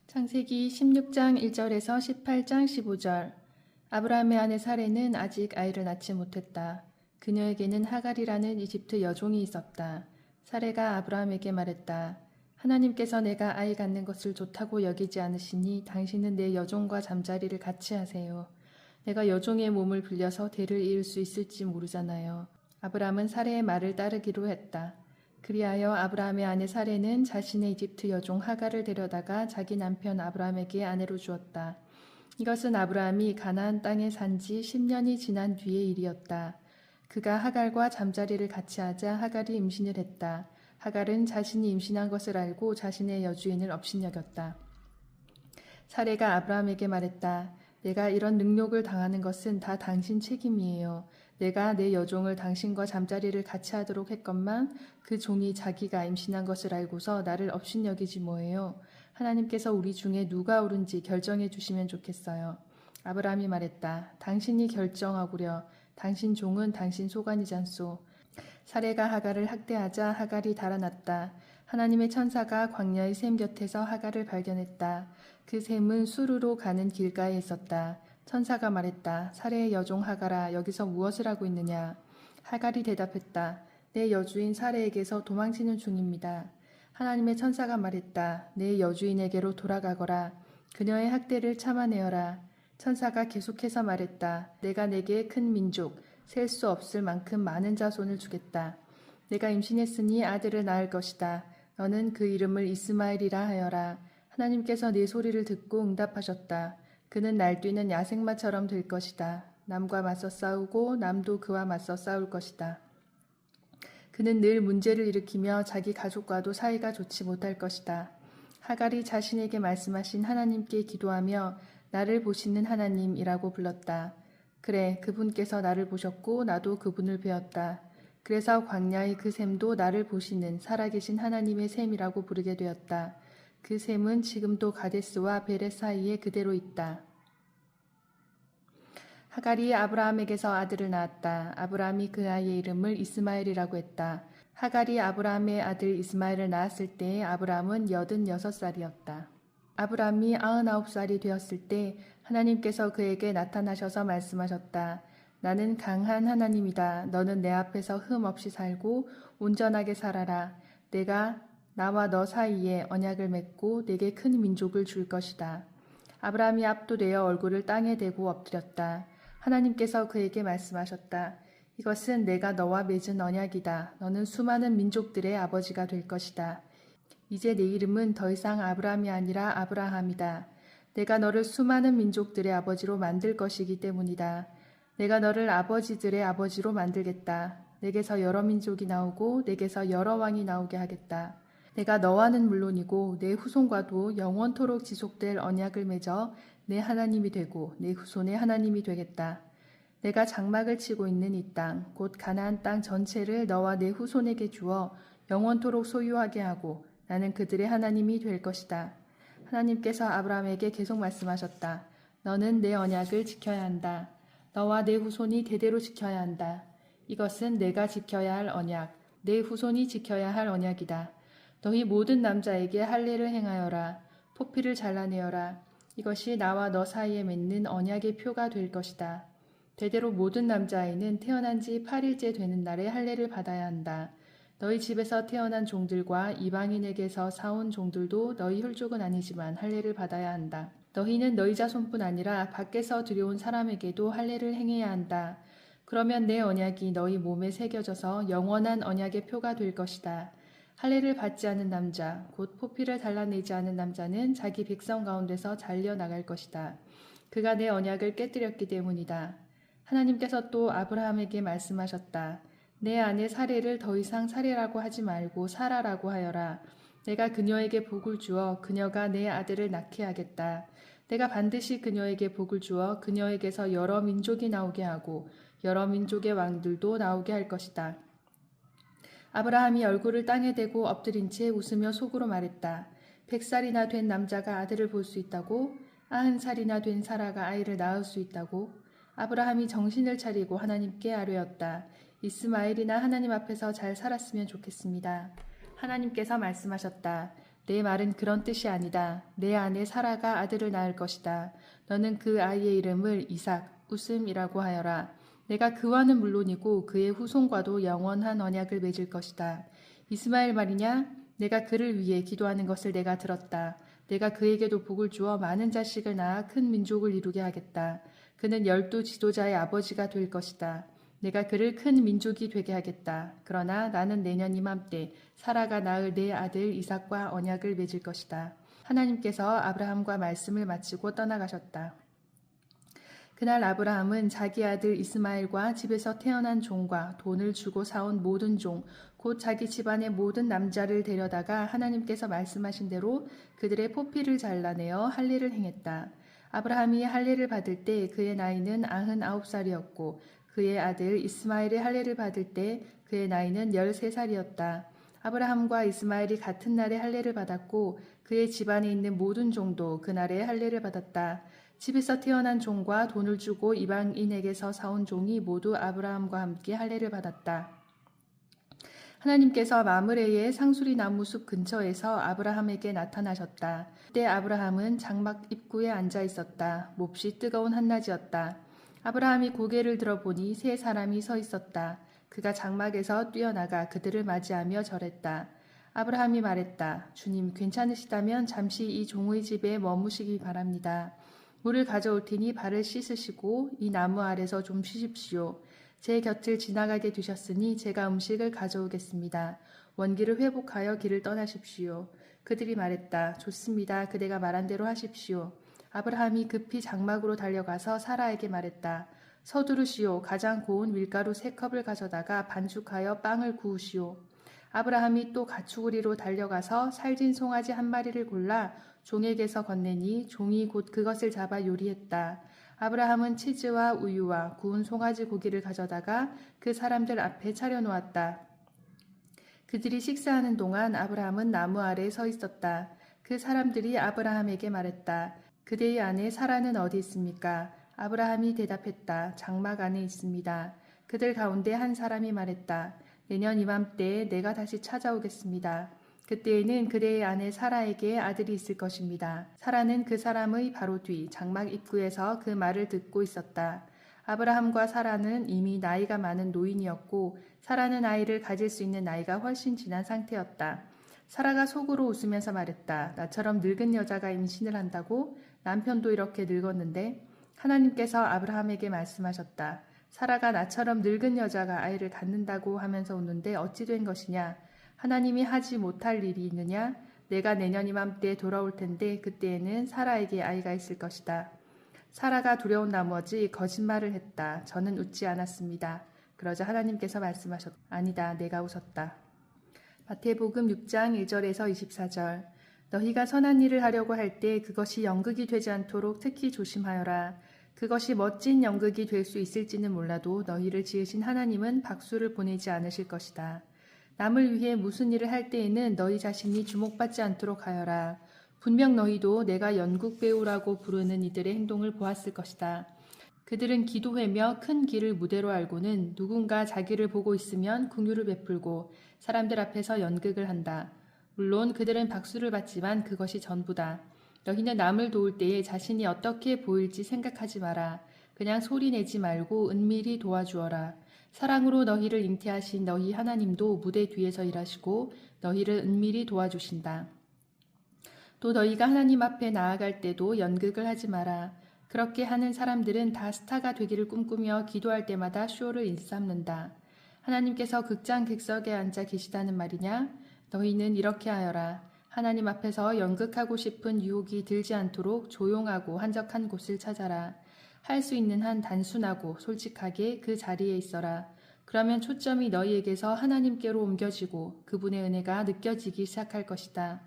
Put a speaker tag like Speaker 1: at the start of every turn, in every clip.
Speaker 1: 창세기 16장 1절에서 18장 15절. 아브라함의 아내 사레는 아직 아이를 낳지 못했다. 그녀에게는 하갈이라는 이집트 여종이 있었다. 사레가 아브라함에게 말했다. 하나님께서 내가 아이 갖는 것을 좋다고 여기지 않으시니 당신은 내 여종과 잠자리를 같이 하세요. 내가 여종의 몸을 빌려서 대를 이을 수 있을지 모르잖아요. 아브라함은 사레의 말을 따르기로 했다. 그리하여 아브라함의 아내 사레는 자신의 이집트 여종 하갈을 데려다가 자기 남편 아브라함에게 아내로 주었다. 이것은 아브라함이 가나안 땅에 산 지 10년이 지난 뒤의 일이었다. 그가 하갈과 잠자리를 같이 하자 하갈이 임신을 했다. 하갈은 자신이 임신한 것을 알고 자신의 여주인을 업신여겼다. 사레가 아브라함에게 말했다. 내가 이런 능욕을 당하는 것은 다 당신 책임이에요. 내가 내 여종을 당신과 잠자리를 같이 하도록 했건만 그 종이 자기가 임신한 것을 알고서 나를 업신여기지 뭐예요. 하나님께서 우리 중에 누가 옳은지 결정해 주시면 좋겠어요. 아브라함이 말했다. 당신이 결정하구려. 당신 종은 당신 소관이잖소. 사레가 하갈을 학대하자 하갈이 달아났다. 하나님의 천사가 광야의 샘 곁에서 하갈을 발견했다. 그 샘은 수르로 가는 길가에 있었다. 천사가 말했다. 사레의 여종 하갈아, 여기서 무엇을 하고 있느냐? 하갈이 대답했다. 내 여주인 사레에게서 도망치는 중입니다. 하나님의 천사가 말했다. 내 여주인에게로 돌아가거라. 그녀의 학대를 참아내어라. 천사가 계속해서 말했다. 내가 내게 큰 민족, 셀 수 없을 만큼 많은 자손을 주겠다. 내가 임신했으니 아들을 낳을 것이다. 너는 그 이름을 이스마엘이라 하여라. 하나님께서 내 소리를 듣고 응답하셨다. 그는 날뛰는 야생마처럼 될 것이다. 남과 맞서 싸우고 남도 그와 맞서 싸울 것이다. 그는 늘 문제를 일으키며 자기 가족과도 사이가 좋지 못할 것이다. 하갈이 자신에게 말씀하신 하나님께 기도하며 나를 보시는 하나님이라고 불렀다. 그래, 그분께서 나를 보셨고 나도 그분을 배웠다. 그래서 광야의 그 샘도 나를 보시는 살아계신 하나님의 샘이라고 부르게 되었다. 그 샘은 지금도 가데스와 베렛 사이에 그대로 있다. 하갈이 아브라함에게서 아들을 낳았다. 아브라함이 그 아이의 이름을 이스마엘이라고 했다. 하갈이 아브라함의 아들 이스마엘을 낳았을 때 아브라함은 86살이었다. 아브라함이 99살이 되었을 때 하나님께서 그에게 나타나셔서 말씀하셨다. 나는 강한 하나님이다. 너는 내 앞에서 흠 없이 살고 온전하게 살아라. 내가 나와 너 사이에 언약을 맺고 내게 큰 민족을 줄 것이다. 아브라함이 압도되어 얼굴을 땅에 대고 엎드렸다. 하나님께서 그에게 말씀하셨다. 이것은 내가 너와 맺은 언약이다. 너는 수많은 민족들의 아버지가 될 것이다. 이제 내 이름은 더 이상 아브라함이 아니라 아브라함이다. 내가 너를 수많은 민족들의 아버지로 만들 것이기 때문이다. 내가 너를 아버지들의 아버지로 만들겠다. 내게서 여러 민족이 나오고 내게서 여러 왕이 나오게 하겠다. 내가 너와는 물론이고 내 후손과도 영원토록 지속될 언약을 맺어 내 하나님이 되고 내 후손의 하나님이 되겠다. 내가 장막을 치고 있는 이 땅, 곧 가나안 땅 전체를 너와 내 후손에게 주어 영원토록 소유하게 하고 나는 그들의 하나님이 될 것이다. 하나님께서 아브라함에게 계속 말씀하셨다. 너는 내 언약을 지켜야 한다. 너와 내 후손이 대대로 지켜야 한다. 이것은 내가 지켜야 할 언약, 내 후손이 지켜야 할 언약이다. 너희 모든 남자에게 할례를 행하여라. 포피를 잘라내어라. 이것이 나와 너 사이에 맺는 언약의 표가 될 것이다. 대대로 모든 남자아이는 태어난 지 8일째 되는 날에 할례를 받아야 한다. 너희 집에서 태어난 종들과 이방인에게서 사온 종들도 너희 혈족은 아니지만 할례를 받아야 한다. 너희는 너희 자손뿐 아니라 밖에서 들여온 사람에게도 할례를 행해야 한다. 그러면 내 언약이 너희 몸에 새겨져서 영원한 언약의 표가 될 것이다. 할례를 받지 않은 남자, 곧 포피를 달라내지 않은 남자는 자기 백성 가운데서 잘려나갈 것이다. 그가 내 언약을 깨뜨렸기 때문이다. 하나님께서 또 아브라함에게 말씀하셨다. 내 아내 사레를 더 이상 사레라고 하지 말고 사라라고 하여라. 내가 그녀에게 복을 주어 그녀가 내 아들을 낳게 하겠다. 내가 반드시 그녀에게 복을 주어 그녀에게서 여러 민족이 나오게 하고 여러 민족의 왕들도 나오게 할 것이다. 아브라함이 얼굴을 땅에 대고 엎드린 채 웃으며 속으로 말했다. 100살이나 된 남자가 아들을 볼 수 있다고? 90살이나 된 사라가 아이를 낳을 수 있다고? 아브라함이 정신을 차리고 하나님께 아뢰었다. 이스마엘이나 하나님 앞에서 잘 살았으면 좋겠습니다. 하나님께서 말씀하셨다. 내 말은 그런 뜻이 아니다. 내 아내 사라가 아들을 낳을 것이다. 너는 그 아이의 이름을 이삭, 웃음이라고 하여라. 내가 그와는 물론이고 그의 후손과도 영원한 언약을 맺을 것이다. 이스마엘 말이냐? 내가 그를 위해 기도하는 것을 내가 들었다. 내가 그에게도 복을 주어 많은 자식을 낳아 큰 민족을 이루게 하겠다. 그는 12 지도자의 아버지가 될 것이다. 내가 그를 큰 민족이 되게 하겠다. 그러나 나는 내년 이맘때 사라가 낳을 내 아들 이삭과 언약을 맺을 것이다. 하나님께서 아브라함과 말씀을 마치고 떠나가셨다. 그날 아브라함은 자기 아들 이스마엘과 집에서 태어난 종과 돈을 주고 사온 모든 종, 곧 자기 집안의 모든 남자를 데려다가 하나님께서 말씀하신 대로 그들의 포피를 잘라내어 할례를 행했다. 아브라함이 할례를 받을 때 그의 나이는 99살이었고 그의 아들 이스마엘의 할례를 받을 때 그의 나이는 13살이었다. 아브라함과 이스마엘이 같은 날에 할례를 받았고 그의 집안에 있는 모든 종도 그날에 할례를 받았다. 집에서 태어난 종과 돈을 주고 이방인에게서 사온 종이 모두 아브라함과 함께 할례를 받았다. 하나님께서 마므레의 상수리 나무 숲 근처에서 아브라함에게 나타나셨다. 그때 아브라함은 장막 입구에 앉아 있었다. 몹시 뜨거운 한낮이었다. 아브라함이 고개를 들어보니 세 사람이 서 있었다. 그가 장막에서 뛰어나가 그들을 맞이하며 절했다. 아브라함이 말했다. 주님, 괜찮으시다면 잠시 이 종의 집에 머무시기 바랍니다. 물을 가져올 테니 발을 씻으시고 이 나무 아래서 좀 쉬십시오. 제 곁을 지나가게 되셨으니 제가 음식을 가져오겠습니다. 원기를 회복하여 길을 떠나십시오. 그들이 말했다. 좋습니다. 그대가 말한 대로 하십시오. 아브라함이 급히 장막으로 달려가서 사라에게 말했다. 서두르시오. 가장 고운 밀가루 3컵을 가져다가 반죽하여 빵을 구우시오. 아브라함이 또 가축우리로 달려가서 살진 송아지 1마리를 골라 종에게서 건네니 종이 곧 그것을 잡아 요리했다. 아브라함은 치즈와 우유와 구운 송아지 고기를 가져다가 그 사람들 앞에 차려놓았다. 그들이 식사하는 동안 아브라함은 나무 아래에 서 있었다. 그 사람들이 아브라함에게 말했다. 그대의 아내 사라는 어디 있습니까? 아브라함이 대답했다. 장막 안에 있습니다. 그들 가운데 한 사람이 말했다. 내년 이맘때에 내가 다시 찾아오겠습니다. 그때에는 그대의 아내 사라에게 아들이 있을 것입니다. 사라는 그 사람의 바로 뒤 장막 입구에서 그 말을 듣고 있었다. 아브라함과 사라는 이미 나이가 많은 노인이었고 사라는 아이를 가질 수 있는 나이가 훨씬 지난 상태였다. 사라가 속으로 웃으면서 말했다. 나처럼 늙은 여자가 임신을 한다고? 남편도 이렇게 늙었는데? 하나님께서 아브라함에게 말씀하셨다. 사라가 나처럼 늙은 여자가 아이를 갖는다고 하면서 웃는데 어찌 된 것이냐? 하나님이 하지 못할 일이 있느냐? 내가 내년 이맘때에 돌아올 텐데 그때에는 사라에게 아이가 있을 것이다. 사라가 두려운 나머지 거짓말을 했다. 저는 웃지 않았습니다. 그러자 하나님께서 말씀하셨다. 아니다, 내가 웃었다. 마태복음 6장 1절에서 24절. 너희가 선한 일을 하려고 할 때 그것이 연극이 되지 않도록 특히 조심하여라. 그것이 멋진 연극이 될 수 있을지는 몰라도 너희를 지으신 하나님은 박수를 보내지 않으실 것이다. 남을 위해 무슨 일을 할 때에는 너희 자신이 주목받지 않도록 하여라. 분명 너희도 내가 연극 배우라고 부르는 이들의 행동을 보았을 것이다. 그들은 기도회며 큰 길을 무대로 알고는 누군가 자기를 보고 있으면 긍휼을 베풀고 사람들 앞에서 연극을 한다. 물론 그들은 박수를 받지만 그것이 전부다. 너희는 남을 도울 때에 자신이 어떻게 보일지 생각하지 마라. 그냥 소리 내지 말고 은밀히 도와주어라. 사랑으로 너희를 잉태하신 너희 하나님도 무대 뒤에서 일하시고 너희를 은밀히 도와주신다. 또 너희가 하나님 앞에 나아갈 때도 연극을 하지 마라. 그렇게 하는 사람들은 다 스타가 되기를 꿈꾸며 기도할 때마다 쇼를 일삼는다. 하나님께서 극장 객석에 앉아 계시다는 말이냐? 너희는 이렇게 하여라. 하나님 앞에서 연극하고 싶은 유혹이 들지 않도록 조용하고 한적한 곳을 찾아라. 할 수 있는 한 단순하고 솔직하게 그 자리에 있어라. 그러면 초점이 너희에게서 하나님께로 옮겨지고 그분의 은혜가 느껴지기 시작할 것이다.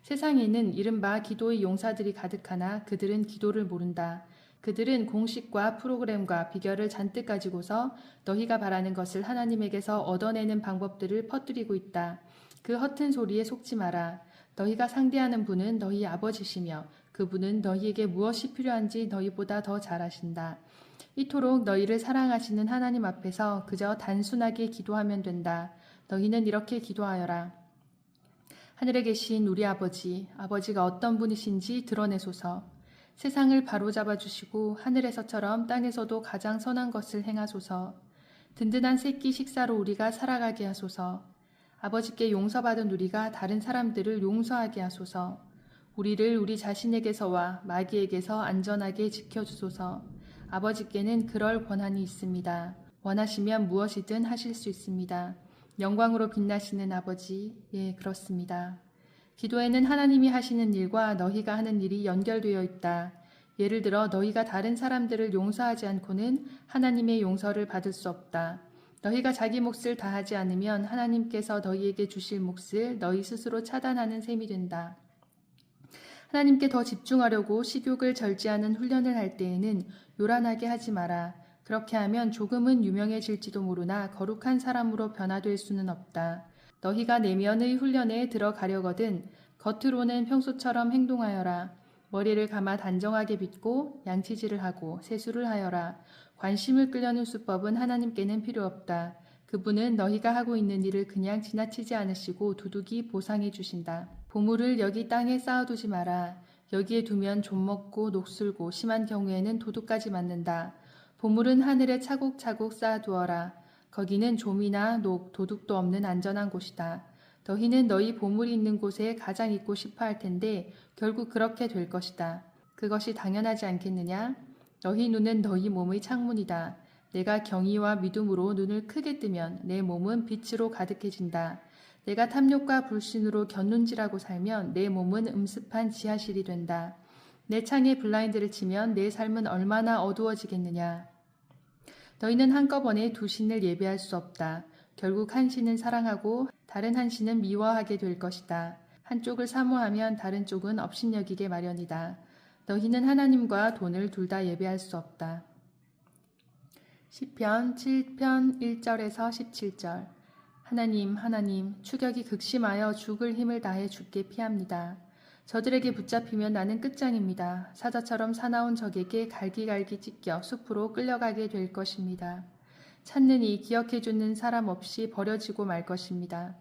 Speaker 1: 세상에는 이른바 기도의 용사들이 가득하나 그들은 기도를 모른다. 그들은 공식과 프로그램과 비결을 잔뜩 가지고서 너희가 바라는 것을 하나님에게서 얻어내는 방법들을 퍼뜨리고 있다. 그 허튼 소리에 속지 마라. 너희가 상대하는 분은 너희 아버지시며 그분은 너희에게 무엇이 필요한지 너희보다 더 잘 아신다. 이토록 너희를 사랑하시는 하나님 앞에서 그저 단순하게 기도하면 된다. 너희는 이렇게 기도하여라. 하늘에 계신 우리 아버지가 어떤 분이신지 드러내소서. 세상을 바로잡아 주시고 하늘에서처럼 땅에서도 가장 선한 것을 행하소서. 든든한 새끼 식사로 우리가 살아가게 하소서. 아버지께 용서받은 우리가 다른 사람들을 용서하게 하소서. 우리를 우리 자신에게서와 마귀에게서 안전하게 지켜주소서. 아버지께는 그럴 권한이 있습니다. 원하시면 무엇이든 하실 수 있습니다. 영광으로 빛나시는 아버지, 예, 그렇습니다. 기도에는 하나님이 하시는 일과 너희가 하는 일이 연결되어 있다. 예를 들어 너희가 다른 사람들을 용서하지 않고는 하나님의 용서를 받을 수 없다. 너희가 자기 몫을 다하지 않으면 하나님께서 너희에게 주실 몫을 너희 스스로 차단하는 셈이 된다. 하나님께 더 집중하려고 식욕을 절제하는 훈련을 할 때에는 요란하게 하지 마라. 그렇게 하면 조금은 유명해질지도 모르나 거룩한 사람으로 변화될 수는 없다. 너희가 내면의 훈련에 들어가려거든 겉으로는 평소처럼 행동하여라. 머리를 감아 단정하게 빗고 양치질을 하고 세수를 하여라. 관심을 끌려는 수법은 하나님께는 필요 없다. 그분은 너희가 하고 있는 일을 그냥 지나치지 않으시고 두둑이 보상해 주신다. 보물을 여기 땅에 쌓아두지 마라. 여기에 두면 좀먹고 녹슬고 심한 경우에는 도둑까지 맞는다. 보물은 하늘에 차곡차곡 쌓아두어라. 거기는 좀이나 녹, 도둑도 없는 안전한 곳이다. 너희는 너희 보물이 있는 곳에 가장 있고 싶어 할 텐데 결국 그렇게 될 것이다. 그것이 당연하지 않겠느냐? 너희 눈은 너희 몸의 창문이다. 내가 경의와 믿음으로 눈을 크게 뜨면 내 몸은 빛으로 가득해진다. 내가 탐욕과 불신으로 곁눈질하고 살면 내 몸은 음습한 지하실이 된다. 내 창에 블라인드를 치면 내 삶은 얼마나 어두워지겠느냐. 너희는 한꺼번에 두 신을 예배할 수 없다. 결국 한 신은 사랑하고 다른 한 신은 미워하게 될 것이다. 한쪽을 사모하면 다른 쪽은 업신여기게 마련이다. 너희는 하나님과 돈을 둘 다 예배할 수 없다. 시편 7편 1절에서 17절. 하나님, 추격이 극심하여 죽을 힘을 다해 죽게 피합니다. 저들에게 붙잡히면 나는 끝장입니다. 사자처럼 사나운 적에게 갈기갈기 찢겨 숲으로 끌려가게 될 것입니다. 찾느니 기억해주는 사람 없이 버려지고 말 것입니다.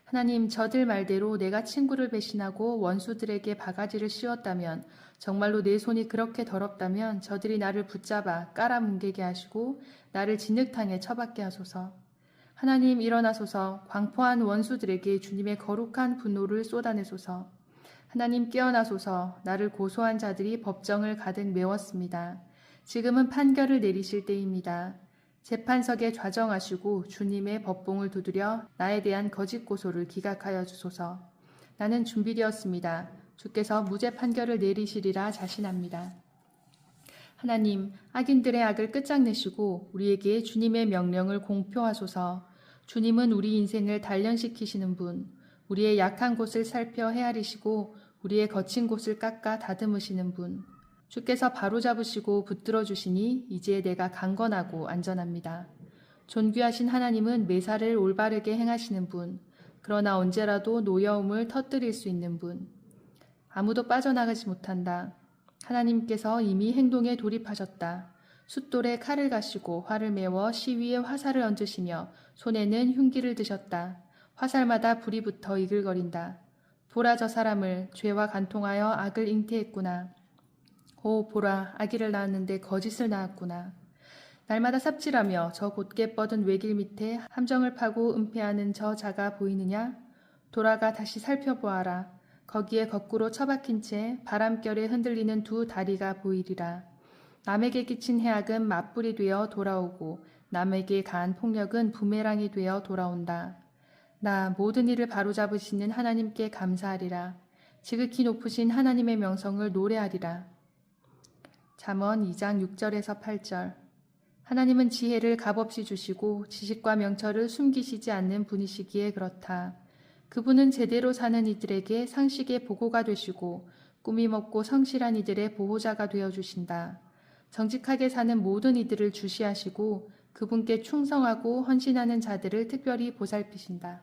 Speaker 1: 하나님, 저들 말대로 내가 친구를 배신하고 원수들에게 바가지를 씌웠다면, 정말로 내 손이 그렇게 더럽다면 저들이 나를 붙잡아 깔아뭉개게 하시고 나를 진흙탕에 처박게 하소서. 하나님, 일어나소서. 광포한 원수들에게 주님의 거룩한 분노를 쏟아내소서. 하나님, 깨어나소서. 나를 고소한 자들이 법정을 가득 메웠습니다. 지금은 판결을 내리실 때입니다. 재판석에 좌정하시고 주님의 법봉을 두드려 나에 대한 거짓 고소를 기각하여 주소서. 나는 준비되었습니다. 주께서 무죄 판결을 내리시리라 자신합니다. 하나님, 악인들의 악을 끝장내시고 우리에게 주님의 명령을 공표하소서. 주님은 우리 인생을 단련시키시는 분, 우리의 약한 곳을 살펴 헤아리시고 우리의 거친 곳을 깎아 다듬으시는 분, 주께서 바로잡으시고 붙들어 주시니 이제 내가 강건하고 안전합니다. 존귀하신 하나님은 매사를 올바르게 행하시는 분, 그러나 언제라도 노여움을 터뜨릴 수 있는 분, 아무도 빠져나가지 못한다. 하나님께서 이미 행동에 돌입하셨다. 숫돌에 칼을 가시고 활을 메워 시위에 화살을 얹으시며 손에는 흉기를 드셨다. 화살마다 불이 붙어 이글거린다. 보라, 저 사람을 죄와 간통하여 악을 잉태했구나. 오, 보라, 아기를 낳았는데 거짓을 낳았구나. 날마다 삽질하며 저 곧게 뻗은 외길 밑에 함정을 파고 은폐하는 저 자가 보이느냐? 돌아가 다시 살펴보아라. 거기에 거꾸로 처박힌 채 바람결에 흔들리는 두 다리가 보이리라. 남에게 끼친 해악은 맞불이 되어 돌아오고 남에게 가한 폭력은 부메랑이 되어 돌아온다. 나 모든 일을 바로잡으시는 하나님께 감사하리라. 지극히 높으신 하나님의 명성을 노래하리라. 잠언 2장 6절에서 8절. 하나님은 지혜를 값없이 주시고 지식과 명철을 숨기시지 않는 분이시기에 그렇다. 그분은 제대로 사는 이들에게 상식의 보고가 되시고 꾸미 먹고 성실한 이들의 보호자가 되어주신다. 정직하게 사는 모든 이들을 주시하시고 그분께 충성하고 헌신하는 자들을 특별히 보살피신다.